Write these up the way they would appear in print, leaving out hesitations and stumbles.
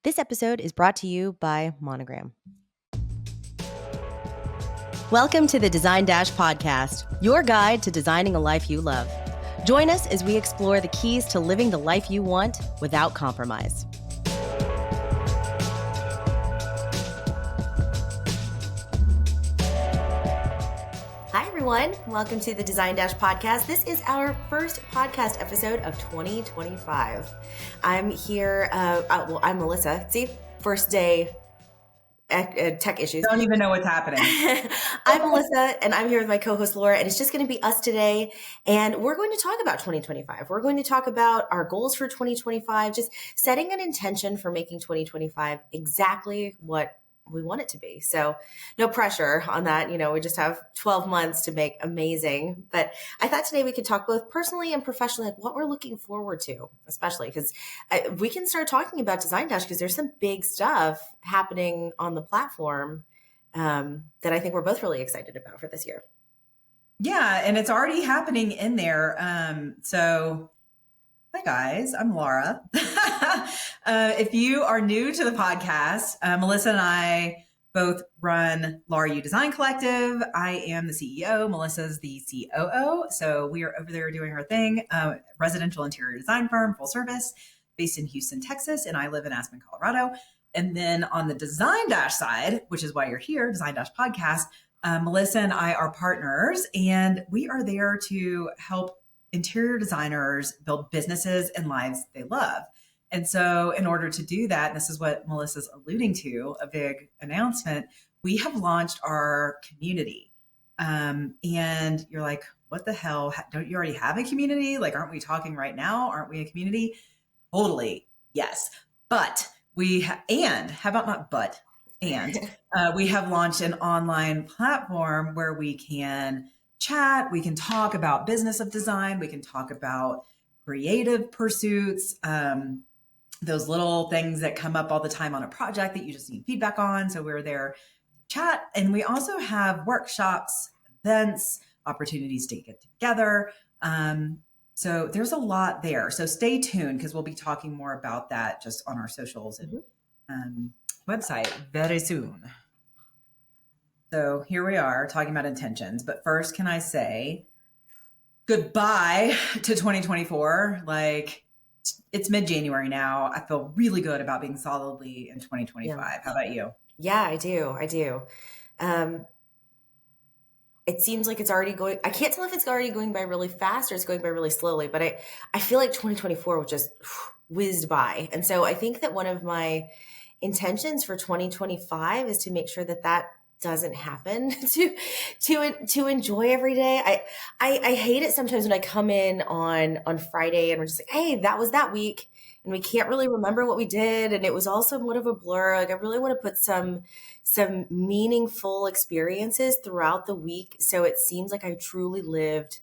This episode is brought to you by Monogram. Welcome to the Design Dash podcast, your guide to designing a life you love. Join us as we explore the keys to living the life you want without compromise. Hi, everyone. Welcome to the Design Dash podcast. This is our first podcast episode of 2025. I'm here. I'm Melissa. See, first day tech issues. Don't even know what's happening. I'm Melissa, and I'm here with my co-host Laura, and it's just going to be us today. And we're going to talk about 2025. We're going to talk about our goals for 2025, just setting an intention for making 2025 exactly what we want it to be. So no pressure on that. You know, we just have 12 months to make amazing. But I thought today we could talk both personally and professionally, like what we're looking forward to, especially because we can start talking about Design Dash because there's some big stuff happening on the platform that I think we're both really excited about for this year. Yeah, and it's already happening in there. Hi guys, I'm Laura. If you are new to the podcast, Melissa and I both run Laura U Design Collective. I am the CEO. Melissa's the COO. So we are over there doing our thing. Residential interior design firm, full service, based in Houston, Texas, and I live in Aspen, Colorado. And then on the Design Dash side, which is why you're here, Design Dash Podcast, Melissa and I are partners, and we are there to help interior designers build businesses and lives they love. And so in order to do that, and this is what Melissa's alluding to, a big announcement, we have launched our community. And you're like, what the hell? Don't you already have a community? Like, aren't we talking right now? Aren't we a community? Totally. Yes. But we have launched an online platform where we can chat, we can talk about business of design, we can talk about creative pursuits, those little things that come up all the time on a project that you just need feedback on. So we're there to chat. And we also have workshops, events, opportunities to get together. So there's a lot there. So stay tuned because we'll be talking more about that just on our socials and website very soon. So here we are talking about intentions. But first, can I say goodbye to 2024? Like, it's mid-January now. I feel really good about being solidly in 2025. Yeah. How about you? Yeah, I do. It seems like it's already going. I can't tell if it's already going by really fast or it's going by really slowly, but I feel like 2024 was just whizzed by. And so I think that one of my intentions for 2025 is to make sure that doesn't happen, to enjoy every day. I hate it sometimes when I come in on Friday and we're just like, hey, that was that week and we can't really remember what we did and it was all somewhat of a blur. Like I really want to put some meaningful experiences throughout the week so it seems like I truly lived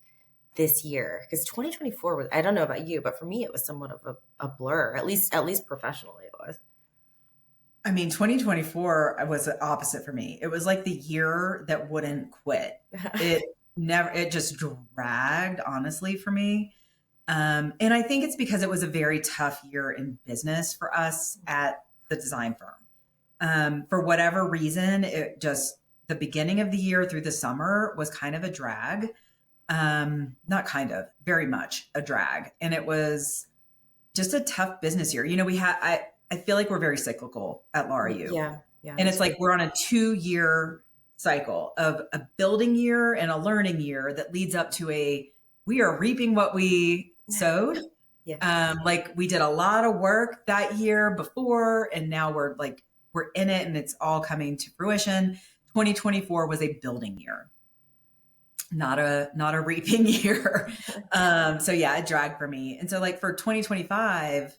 this year, because 2024 was, I don't know about you, but for me it was somewhat of a blur, at least professionally it was. I mean, 2024 was the opposite for me. It was like the year that wouldn't quit. It just dragged, honestly, for me. And I think it's because it was a very tough year in business for us at the design firm. For whatever reason, the beginning of the year through the summer was kind of a drag. Very much a drag. And it was just a tough business year. You know, I feel like we're very cyclical at Laura U. Yeah. And it's like we're on a 2-year cycle of a building year and a learning year that leads up to we are reaping what we sowed. Yeah. Like we did a lot of work that year before, and now we're in it and it's all coming to fruition. 2024 was a building year, not a reaping year. So yeah, it dragged for me. And so like for 2025,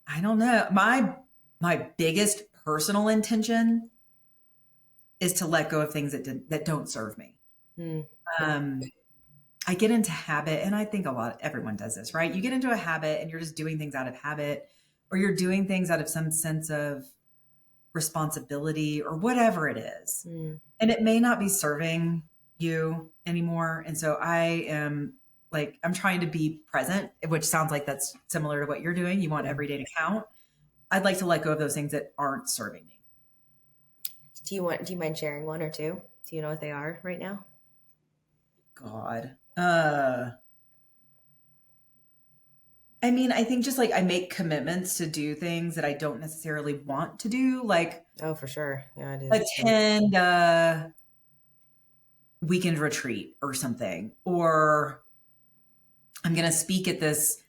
I don't know. My biggest personal intention is to let go of things that don't serve me. I get into habit, and I think everyone does this, right? You get into a habit and you're just doing things out of habit, or you're doing things out of some sense of responsibility or whatever it is. And it may not be serving you anymore. And so I'm trying to be present, which sounds like that's similar to what you're doing. You want every day to count. I'd like to let go of those things that aren't serving me. Do you mind sharing one or two? Do you know what they are right now? God. I mean, I think just like I make commitments to do things that I don't necessarily want to do, like Oh, for sure. Yeah, it is. attend a weekend retreat or something, or I'm going to speak at this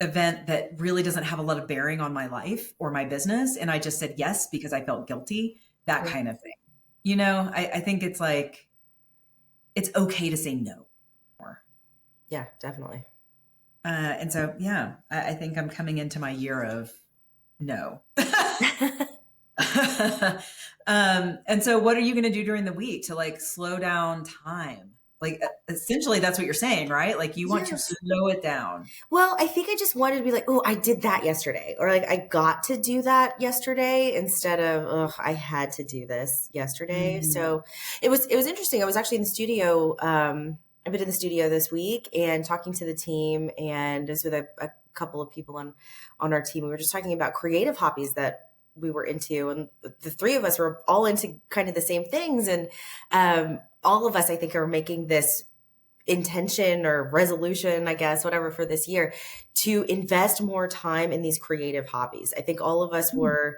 event that really doesn't have a lot of bearing on my life or my business. And I just said yes because I felt guilty, that kind of thing. You know, I think it's like, it's okay to say no more. Yeah, definitely. And so, yeah, I think I'm coming into my year of no. And so what are you going to do during the week to like slow down time? Like essentially that's what you're saying, right? Like you want to slow it down. Well, I think I just wanted to be like, oh, I did that yesterday. Or like I got to do that yesterday instead of, oh, I had to do this yesterday. So it was interesting. I was actually in the studio. I've been in the studio this week and talking to the team, and just with a couple of people on our team. We were just talking about creative hobbies that we were into, and the three of us were all into kind of the same things. And all of us, I think, are making this intention or resolution, I guess, whatever, for this year to invest more time in these creative hobbies. I think all of us were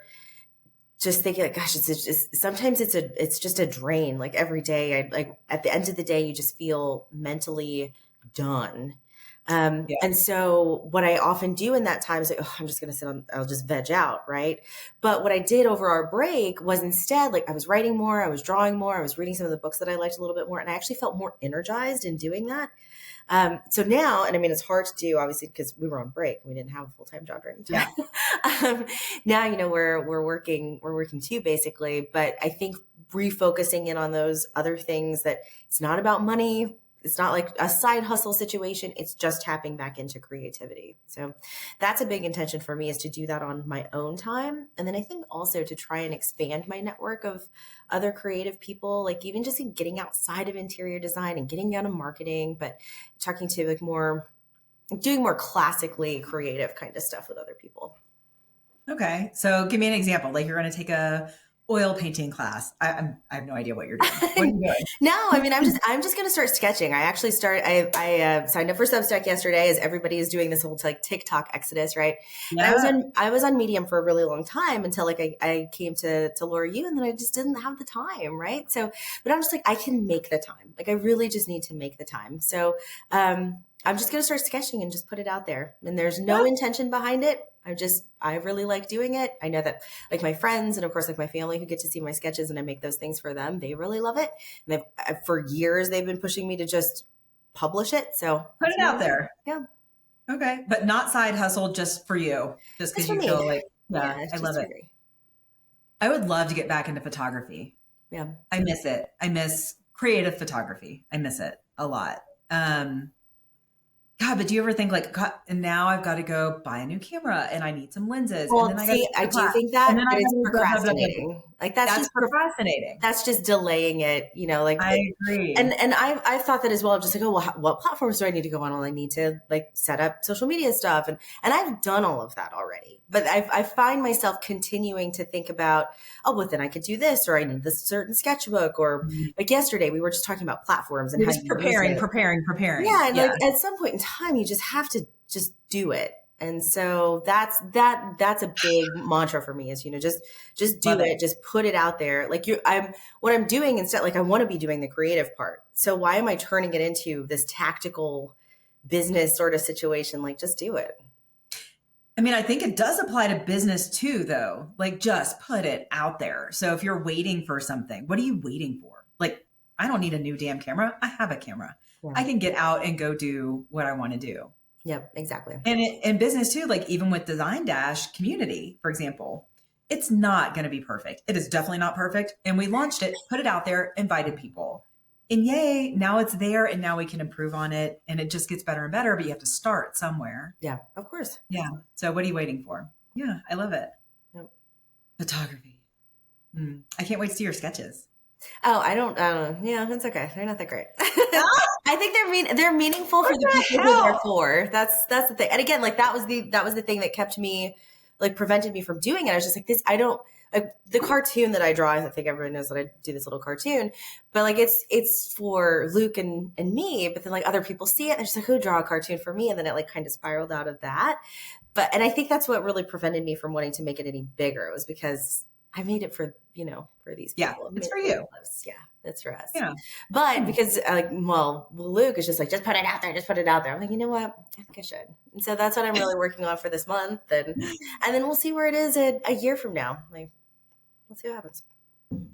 just thinking like, gosh, it's just, sometimes it's just a drain. Like every day, like at the end of the day, you just feel mentally done. And so what I often do in that time is like, oh, I'm just going to I'll just veg out. Right. But what I did over our break was instead, like I was writing more, I was drawing more, I was reading some of the books that I liked a little bit more. And I actually felt more energized in doing that. So now, and I mean, it's hard to do obviously because we were on break. We didn't have a full-time job during the time. Yeah. Now, you know, we're working too, basically, but I think refocusing in on those other things that it's not about money. It's not like a side hustle situation. It's just tapping back into creativity. So that's a big intention for me, is to do that on my own time. And then I think also to try and expand my network of other creative people, like even just getting outside of interior design and getting out of marketing, but talking to like doing more classically creative kind of stuff with other people. Okay. So give me an example. Like you're going to take a oil painting class. I have no idea what you're doing. What are you doing? No, I mean, I'm just going to start sketching. I actually I signed up for Substack yesterday, as everybody is doing this whole like TikTok exodus, right? Yeah. And I was on Medium for a really long time until like I came to Laura Yu, and then I just didn't have the time, right? So, but I'm just like, I can make the time. Like I really just need to make the time. So, I'm just going to start sketching and just put it out there. And there's no intention behind it. I really like doing it. I know that like my friends and of course like my family who get to see my sketches and I make those things for them, they really love it. And for years they've been pushing me to just publish it. So put it out there. Yeah. Okay. But not side hustle, just for you. Just because you feel like, yeah I love it. I would love to get back into photography. Yeah. I miss it. I miss creative photography. I miss it a lot. God, but do you ever think like, God, and now I've got to go buy a new camera and I need some lenses. Well, and then I do think that, but it's procrastinating. Like that's procrastinating. That's just delaying it, you know, like I agree. And I've thought that as well. I'm just like, oh, well, what platforms do I need to go on? Well, I need to like set up social media stuff. And I've done all of that already, but I find myself continuing to think about, oh, well, then I could do this, or I need this certain sketchbook, or like yesterday we were just talking about platforms and how you preparing. Yeah. And like at some point in time, you just have to just do it. And so that's a big mantra for me, is, you know, just do it, just put it out there. Like what I'm doing instead, like I want to be doing the creative part. So why am I turning it into this tactical business sort of situation? Like just do it. I mean, I think it does apply to business too, though. Like just put it out there. So if you're waiting for something, what are you waiting for? Like, I don't need a new damn camera. I have a camera. Yeah. I can get out and go do what I want to do. Yep, exactly. And in business too, like even with Design Dash community, for example, it's not going to be perfect. It is definitely not perfect. And we launched it, put it out there, invited people. And yay, now it's there and now we can improve on it. And it just gets better and better, but you have to start somewhere. Yeah, of course. Yeah. So what are you waiting for? Yeah, I love it. Yep. Photography. I can't wait to see your sketches. Oh, I don't. Yeah, that's okay. They're not that great. I think they're meaningful for the people who they're for. That's the thing. And again, like that was the thing that kept me like prevented me from doing it. I was just like, this, I don't, like the cartoon that I draw, I think everyone knows that I do this little cartoon, but like it's for Luke and me, but then like other people see it and they're just like, who draw a cartoon for me? And then it like kind of spiraled out of that. But, and I think that's what really prevented me from wanting to make it any bigger, was because I made it for, for these people. Yeah, it's for you. Yeah, it's for us. Yeah. But because Luke is just like, just put it out there, just put it out there. I'm like, you know what? I think I should. And so that's what I'm really working on for this month. And then we'll see where it is a year from now. Like, we'll see what happens.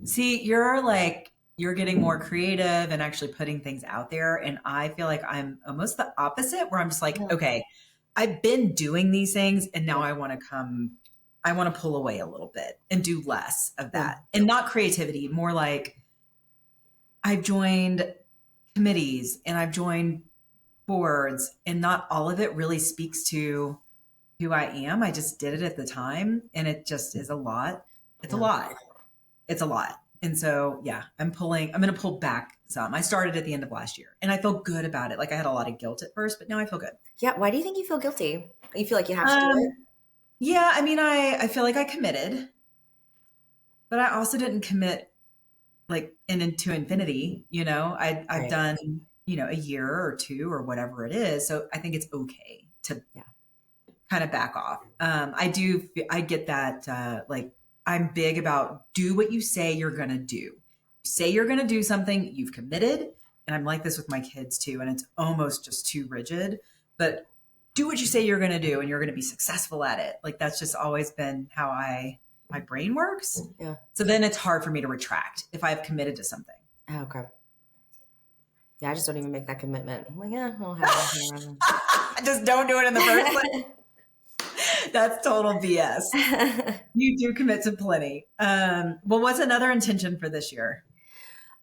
See, you're getting more creative and actually putting things out there. And I feel like I'm almost the opposite, where I'm just like, okay, I've been doing these things and now I want to pull away a little bit and do less of that. And not creativity, more like I've joined committees and I've joined boards, and not all of it really speaks to who I am. I just did it at the time, and it just is a lot. It's a lot. It's a lot. And so, yeah, I'm going to pull back some. I started at the end of last year and I feel good about it. Like I had a lot of guilt at first, but now I feel good. Yeah. Why do you think you feel guilty? You feel like you have to do it? Yeah. I mean, I feel like I committed, but I also didn't commit like into infinity. I've Right. done, a year or two or whatever it is. So I think it's okay to kind of back off. I get that, like, I'm big about do what you say you're going to do. You say you're going to do something, you've committed. And I'm like this with my kids too. And it's almost just too rigid, but do what you say you're going to do and you're going to be successful at it. Like that's just always been how my brain works. Yeah. So then it's hard for me to retract if I've committed to something. Oh, okay. Yeah. I just don't even make that commitment. I'm like, yeah, I'll have it. Just don't do it in the first place. That's total BS. You do commit to plenty. Well, what's another intention for this year?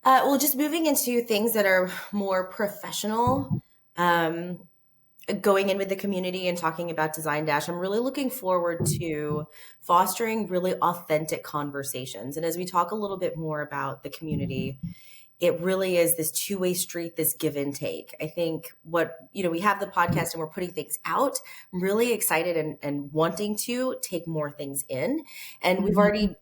Well, just moving into things that are more professional, going in with the community and talking about Design Dash. I'm really looking forward to fostering really authentic conversations. And as we talk a little bit more about the community, it really is this two-way street, this give and take. I think we have the podcast and we're putting things out. I'm really excited and wanting to take more things in. And we've already,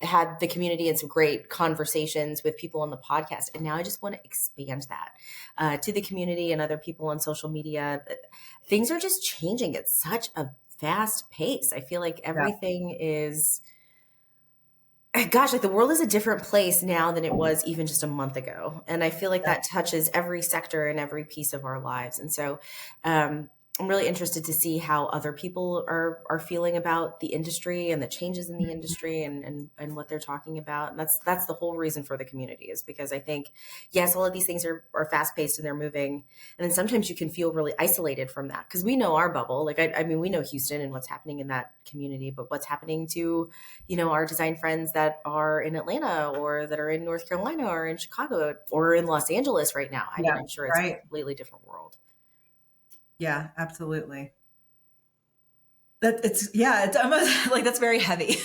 had the community and some great conversations with people on the podcast. And now I just want to expand that to the community and other people on social media. Things are just changing at such a fast pace. I feel like everything is... Gosh, like the world is a different place now than it was even just a month ago. And I feel like that touches every sector and every piece of our lives. And so I'm really interested to see how other people are feeling about the industry and the changes in the industry and what they're talking about. And that's the whole reason for the community, is because I think, yes, all of these things are fast paced and they're moving. And then sometimes you can feel really isolated from that, because we know our bubble. Like, I mean, we know Houston and what's happening in that community, but what's happening to, our design friends that are in Atlanta or that are in North Carolina or in Chicago or in Los Angeles right now. I mean, I'm sure it's a completely different world. Yeah, absolutely. It's almost like that's very heavy.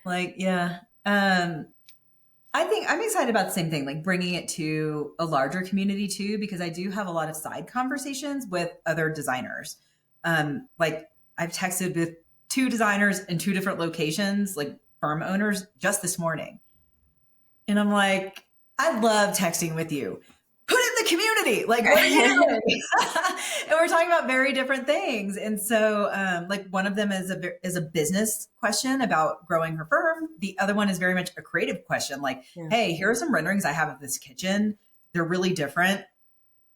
Like, yeah. I think I'm excited about the same thing, like bringing it to a larger community too, because I do have a lot of side conversations with other designers. Like I've texted with 2 designers in 2 different locations, like firm owners, just this morning. And I'm like, I love texting with you. Put it in the community. Like, what are you doing? And we're talking about very different things. And so, like one of them is a business question about growing her firm. The other one is very much a creative question. Like, hey, here are some renderings I have of this kitchen. They're really different.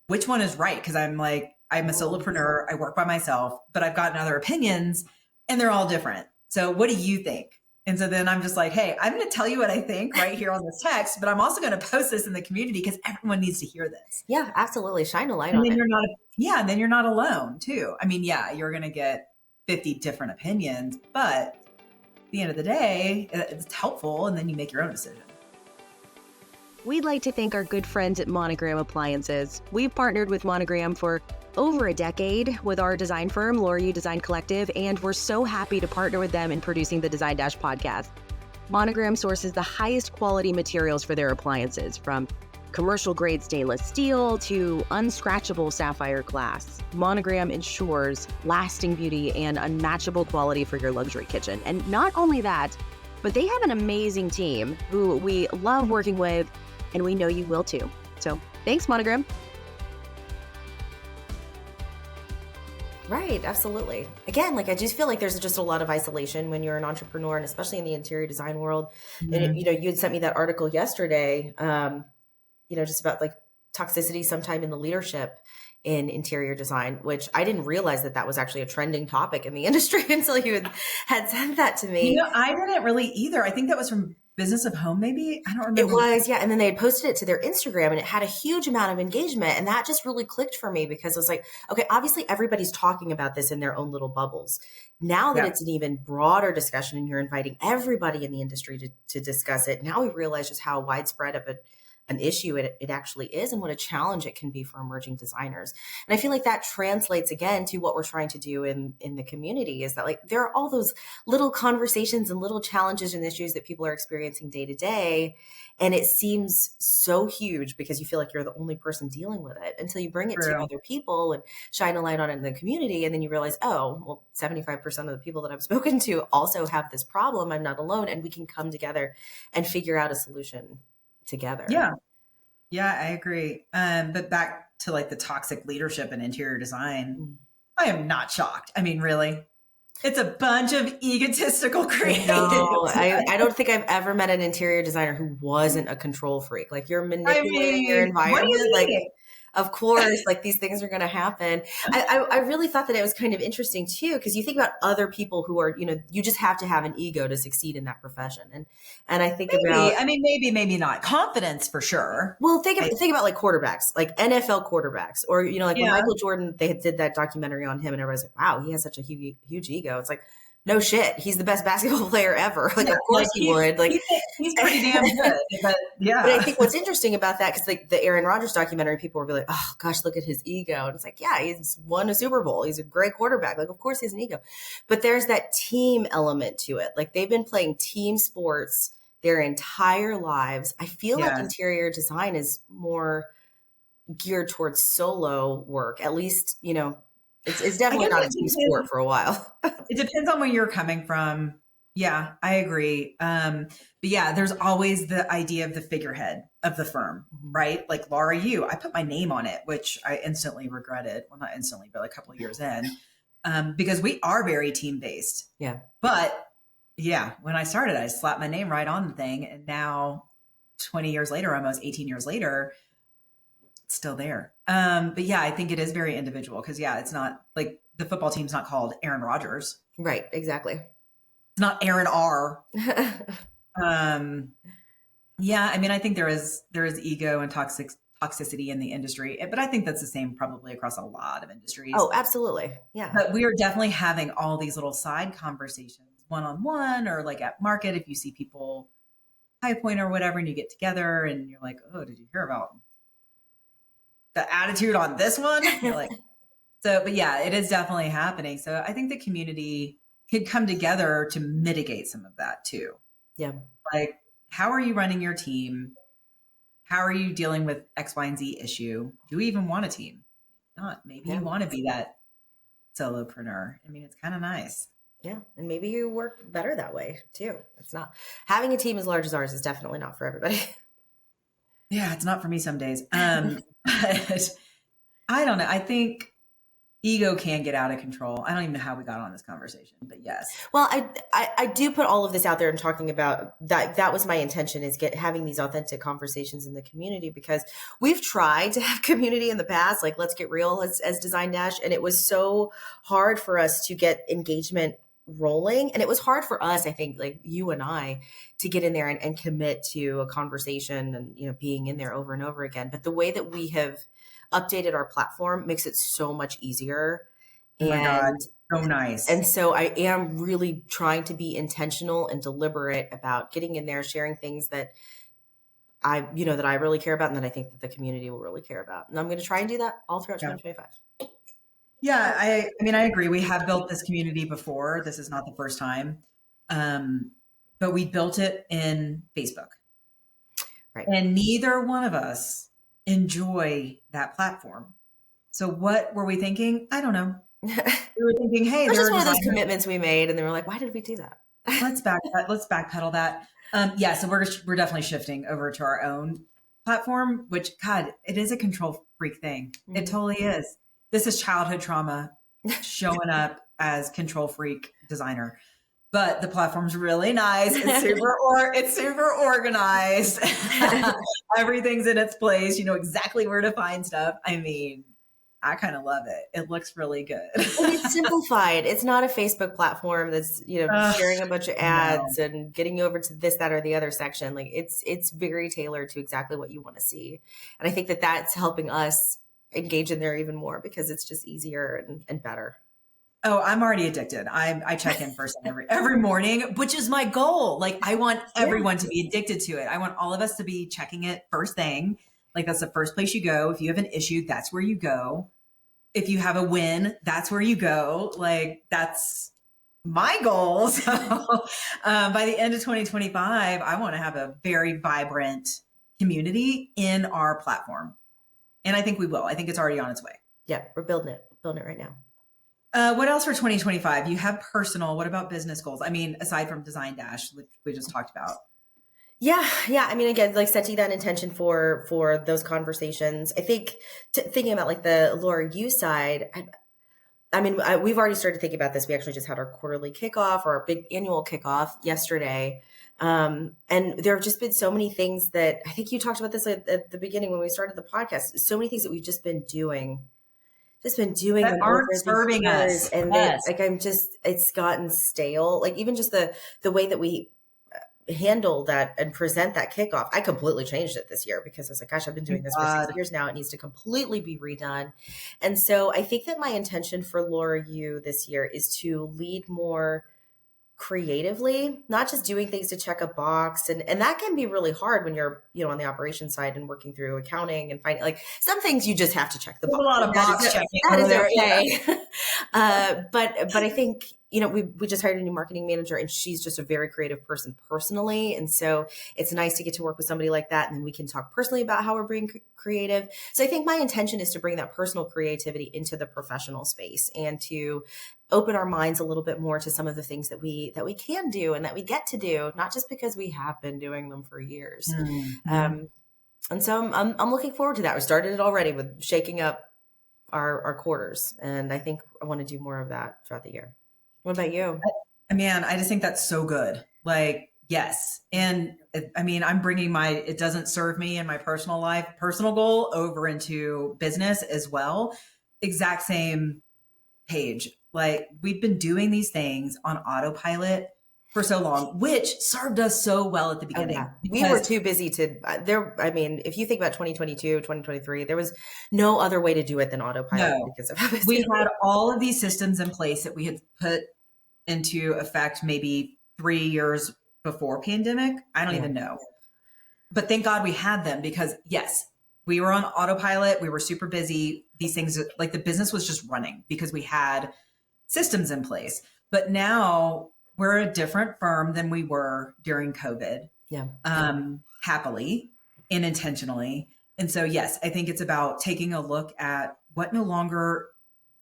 Which one is right? Because I'm a solopreneur. I work by myself, but I've gotten other opinions and they're all different. So what do you think? And so then I'm just like, hey, I'm going to tell you what I think right here on this text, but I'm also going to post this in the community because everyone needs to hear this. Yeah, absolutely. Shine a light and on then it. And then you're not alone too. I mean, yeah, you're going to get 50 different opinions, but at the end of the day, it's helpful. And then you make your own decision. We'd like to thank our good friends at Monogram Appliances. We've partnered with Monogram for over a decade with our design firm, Laura Design Collective, and we're so happy to partner with them in producing the Design Dash podcast. Monogram sources the highest quality materials for their appliances, from commercial grade stainless steel to unscratchable sapphire glass, Monogram ensures lasting beauty and unmatchable quality for your luxury kitchen. And not only that, but they have an amazing team who we love working with, and we know you will too. So thanks, Monogram. Right, absolutely. Again, like I just feel like there's just a lot of isolation when you're an entrepreneur, and especially in the interior design world. And you had sent me that article yesterday, just about like toxicity sometime in the leadership in interior design, which I didn't realize that was actually a trending topic in the industry until you had sent that to me. I didn't really either. I think that was from Business of Home, maybe. I don't remember. It was, yeah. And then they had posted it to their Instagram, and it had a huge amount of engagement. And that just really clicked for me, because it was like, okay, obviously everybody's talking about this in their own little bubbles. Now that it's an even broader discussion and you're inviting everybody in the industry to discuss it, now we realize just how widespread of an issue it actually is, and what a challenge it can be for emerging designers. And I feel like that translates again to what we're trying to do in the community, is that like there are all those little conversations and little challenges and issues that people are experiencing day to day. And it seems so huge because you feel like you're the only person dealing with it, until you bring it to other people and shine a light on it in the community. And then you realize, oh, well, 75% of the people that I've spoken to also have this problem. I'm not alone. And we can come together and figure out a solution together. Yeah, I agree. But back to like the toxic leadership in interior design, I am not shocked. I mean, really, it's a bunch of egotistical creatives. No, I don't think I've ever met an interior designer who wasn't a control freak. Like, you're manipulating your environment. Like, of course, like these things are going to happen. I really thought that it was kind of interesting too, because you think about other people who are, you just have to have an ego to succeed in that profession. And I think about, maybe not confidence for sure. Well, think about like quarterbacks, like NFL quarterbacks, or, like when Michael Jordan, they did that documentary on him, and everybody's like, wow, he has such a huge ego. It's like, no shit, he's the best basketball player ever. Like, of course he would. Like, he's pretty damn good. But But I think what's interesting about that, because like the Aaron Rodgers documentary, people will be like, oh gosh, look at his ego. And it's like, yeah, he's won a Super Bowl. He's a great quarterback. Like, of course he has an ego. But there's that team element to it. Like, they've been playing team sports their entire lives. I feel like interior design is more geared towards solo work. At least, it's definitely not a team sport for a while. It depends on where you're coming from. Yeah, I agree. But yeah, there's always the idea of the figurehead of the firm, right? Like Laura, I put my name on it, which I instantly regretted. Well, not instantly, but like a couple of years in, because we are very team based. Yeah. But yeah, when I started, I slapped my name right on the thing. And now 20 years later, almost 18 years later, it's still there. But yeah, I think it is very individual, because it's not like the football team's not called Aaron Rodgers. Right. Exactly. It's not Aaron R. Yeah, I mean, I think there is ego and toxicity in the industry, but I think that's the same probably across a lot of industries. Oh, absolutely. Yeah. But we are definitely having all these little side conversations, one-on-one, or like at market, if you see people High Point or whatever, and you get together and you're like, oh, did you hear about the attitude on this one? You're like, but yeah, it is definitely happening. So I think the community could come together to mitigate some of that too. Yeah. Like, how are you running your team? How are you dealing with X, Y, and Z issue? Do we even want a team? Not. Maybe you want to be that solopreneur. I mean, it's kind of nice. Yeah. And maybe you work better that way too. It's not, having a team as large as ours is definitely not for everybody. Yeah, it's not for me some days. But I don't know. I think ego can get out of control. I don't even know how we got on this conversation, but yes. Well, I do put all of this out there and talking about that. That was my intention, is having these authentic conversations in the community, because we've tried to have community in the past, like Let's Get Real as Design Dash. And it was so hard for us to get engagement rolling. And it was hard for us, I think, like you and I, to get in there and commit to a conversation and, being in there over and over again. But the way that we have updated our platform makes it so much easier. Oh my God, so nice. And so I am really trying to be intentional and deliberate about getting in there, sharing things that I really care about, and that I think that the community will really care about. And I'm going to try and do that all throughout 2025. Yeah, I mean, I agree. We have built this community before. This is not the first time. But we built it in Facebook. Right. And neither one of us enjoy that platform. So what were we thinking? I don't know. We were thinking, hey, It was there just are one of those designers. commitments we made, and they were like, "Why did we do that?" Let's backpedal that. Yeah, so we're definitely shifting over to our own platform, which God, it is a control freak thing. It totally is. This is childhood trauma showing up as control freak designer. But the platform's really nice. It's super organized. Everything's in its place. You know exactly where to find stuff. I mean, I kind of love it. It looks really good. And it's simplified. It's not a Facebook platform that's, sharing a bunch of ads No. and getting you over to this, that, or the other section. Like it's very tailored to exactly what you want to see. And I think that that's helping us engage in there even more because it's just easier and better. Oh, I'm already addicted. I check in first thing every morning, which is my goal. Like I want everyone to be addicted to it. I want all of us to be checking it first thing. Like that's the first place you go. If you have an issue, that's where you go. If you have a win, that's where you go. Like that's my goal. So by the end of 2025, I want to have a very vibrant community in our platform. And I think we will. I think it's already on its way. Yeah, we're building it right now. What else for 2025? You have personal. What about business goals? I mean, aside from Design Dash, which we just talked about. Yeah. I mean, again, like setting that intention for those conversations. I think thinking about like the Laura U side. We've already started thinking about this. We actually just had our quarterly kickoff or our big annual kickoff yesterday. And there have just been so many things that I think you talked about this at the beginning when we started the podcast. So many things that we've just been doing That aren't serving us. and Yes. it's gotten stale. Like even just the way that we handle that and present that kickoff, I completely changed it this year because I was like, gosh, I've been doing this for 6 years now. It needs to completely be redone. And so I think that my intention for Laura U this year is to lead more creatively, not just doing things to check a box. And that can be really hard when you're, on the operations side and working through accounting and finding like some things you just have to check the box. A lot of box checking. That is okay. But I think, we just hired a new marketing manager and she's just a very creative person personally. And so it's nice to get to work with somebody like that. And then we can talk personally about how we're being creative. So I think my intention is to bring that personal creativity into the professional space and to open our minds a little bit more to some of the things that we can do and that we get to do, not just because we have been doing them for years. Mm-hmm. And so I'm looking forward to that. We started it already with shaking up our quarters. And I think I want to do more of that throughout the year. What about you? I just think that's so good. Like, yes. And I'm bringing it doesn't serve me in my personal life, personal goal over into business as well. Exact same page. Like we've been doing these things on autopilot for so long, which served us so well at the beginning. Oh, yeah. We were too busy if you think about 2022, 2023, there was no other way to do it than autopilot because of how we had all of these systems in place that we had put into effect maybe 3 years before pandemic. I don't even know. But thank God we had them because yes, we were on autopilot. We were super busy. These things like the business was just running because we had systems in place. But now we're a different firm than we were during COVID. Yeah. Happily and intentionally. And so, yes, I think it's about taking a look at what no longer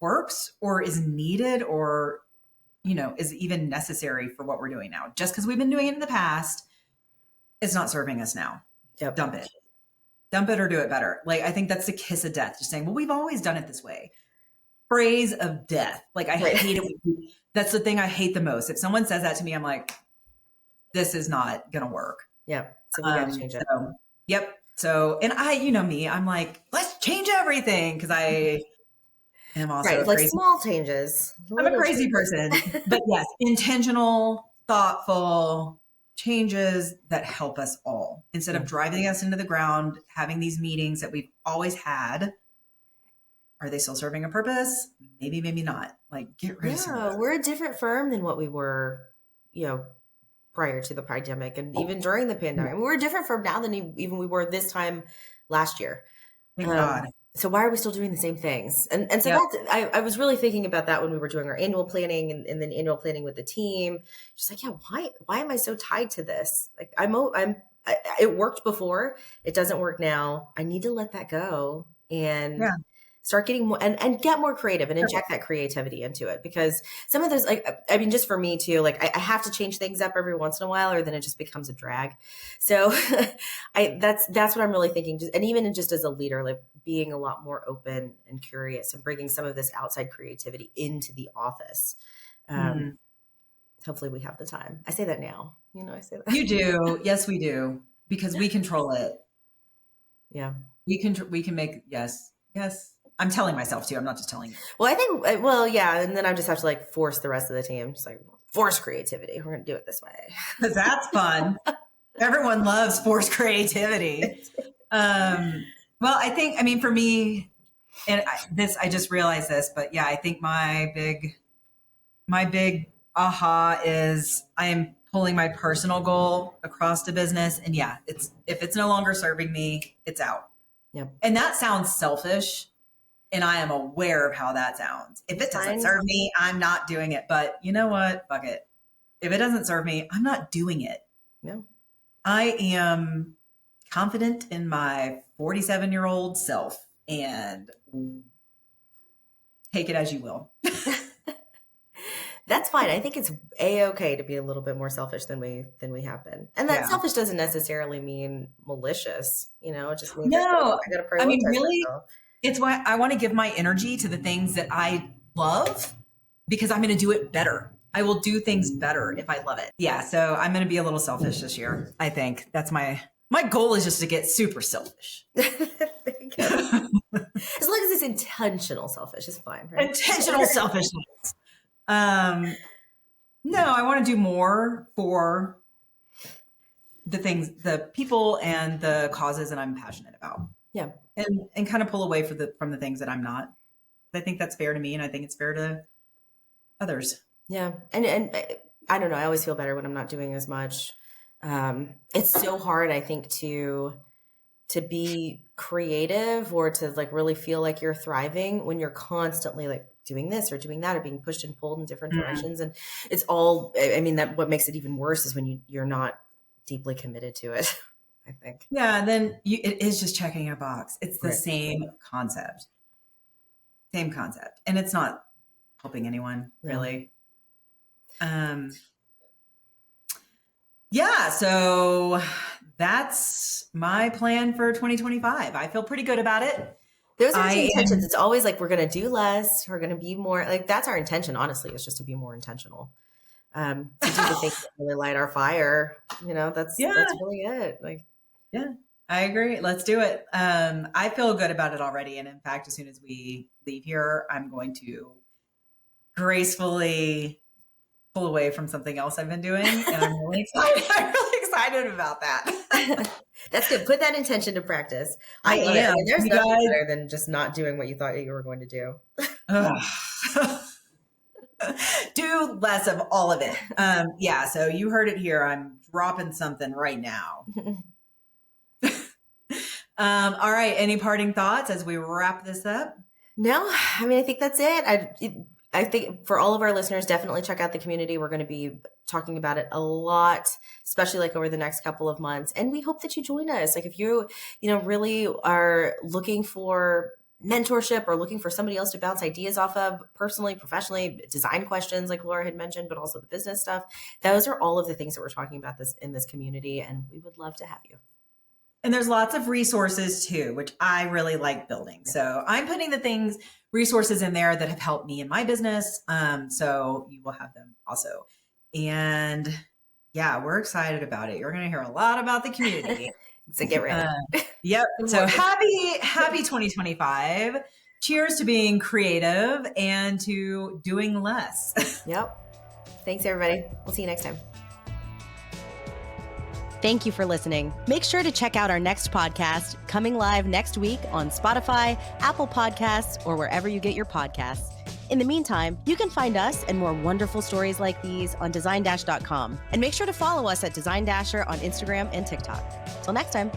works or is needed or, is even necessary for what we're doing now. Just because we've been doing it in the past, it's not serving us now. Yep. Dump it or do it better. Like, I think that's the kiss of death. Just saying, well, we've always done it this way. Phrase of death. Like I hate it. That's the thing I hate the most. If someone says that to me, I'm like, this is not going to work. Yeah. So we got to change it. Yep. So, and me, I'm like, let's change everything. Cause I am also like small changes. I'm a crazy person, but yes, intentional, thoughtful changes that help us all instead of driving us into the ground, having these meetings that we've always had. Are they still serving a purpose? Maybe, maybe not. Like get rid of some of those. We're a different firm than what we were, prior to the pandemic and even during the pandemic. We're a different firm now than even we were this time last year. Thank God. So why are we still doing the same things? And so I was really thinking about that when we were doing our annual planning and then annual planning with the team. Just like, why am I so tied to this? Like I it worked before. It doesn't work now. I need to let that go and start getting more and get more creative and inject that creativity into it, because some of those, like, I mean, just for me too, like I have to change things up every once in a while, or then it just becomes a drag. So that's what I'm really thinking. And even just as a leader, like being a lot more open and curious and bringing some of this outside creativity into the office. Hopefully we have the time. I say that now, I say that. You do. Yes, we do. Because we control it. Yeah. We can make, yes. I'm telling myself too. I'm not just telling you. Well, I think, yeah. And then I just have to like force the rest of the team. Just like force creativity. We're going to do it this way. Because that's fun. Everyone loves forced creativity. Well, I think, for me, and I just realized this, but yeah, I think my big aha is I am pulling my personal goal across the business. And yeah, if it's no longer serving me, it's out. Yep. And that sounds selfish. And I am aware of how that sounds. If it doesn't serve me, I'm not doing it. But you know what? Fuck it. If it doesn't serve me, I'm not doing it. No. I am confident in my 47-year-old self, and take it as you will. That's fine. I think it's a-okay to be a little bit more selfish than we have been. And that selfish doesn't necessarily mean malicious. It just means I gotta prioritize really, myself. It's why I want to give my energy to the things that I love, because I'm going to do it better. I will do things better if I love it. Yeah. So I'm going to be a little selfish this year. I think that's my goal, is just to get super selfish. There you go. As long as it's intentional selfish, it's fine. Right? Intentional selfishness. No, I want to do more for the things, the people and the causes that I'm passionate about. Yeah. And kind of pull away from the things that I'm not. I think that's fair to me, and I think it's fair to others. Yeah. And I don't know, I always feel better when I'm not doing as much. It's so hard, I think, to be creative or to like really feel like you're thriving when you're constantly like doing this or doing that or being pushed and pulled in different directions. And it's all, that what makes it even worse is when you're not deeply committed to it, I think. Yeah. Then it is just checking a box. It's the same concept. And it's not helping anyone really. Yeah. So that's my plan for 2025. I feel pretty good about it. Those are the intentions. It's always like, we're going to do less. We're going to be more, like, that's our intention, honestly, is just to be more intentional. To do the things that really light our fire. That's really it. Like, yeah, I agree. Let's do it. I feel good about it already. And in fact, as soon as we leave here, I'm going to gracefully pull away from something else I've been doing. And I'm really excited. I'm really excited about that. That's good. Put that intention to practice. I am. There's nothing better than just not doing what you thought you were going to do. Do less of all of it. Yeah. So you heard it here. I'm dropping something right now. All right. Any parting thoughts as we wrap this up? No, I think that's it. I think for all of our listeners, definitely check out the community. We're going to be talking about it a lot, especially like over the next couple of months. And we hope that you join us. Like if you really are looking for mentorship or looking for somebody else to bounce ideas off of personally, professionally, design questions like Laura had mentioned, but also the business stuff. Those are all of the things that we're talking about in this community. And we would love to have you. And there's lots of resources too, which I really like building. Yeah. So I'm putting the resources in there that have helped me in my business. So you will have them also. And yeah, we're excited about it. You're going to hear a lot about the community. So get ready. Yep. So happy 2025. Cheers to being creative and to doing less. Yep. Thanks, everybody. We'll see you next time. Thank you for listening. Make sure to check out our next podcast, coming live next week on Spotify, Apple Podcasts, or wherever you get your podcasts. In the meantime, you can find us and more wonderful stories like these on designdash.com. And make sure to follow us at Design Dasher on Instagram and TikTok. Till next time.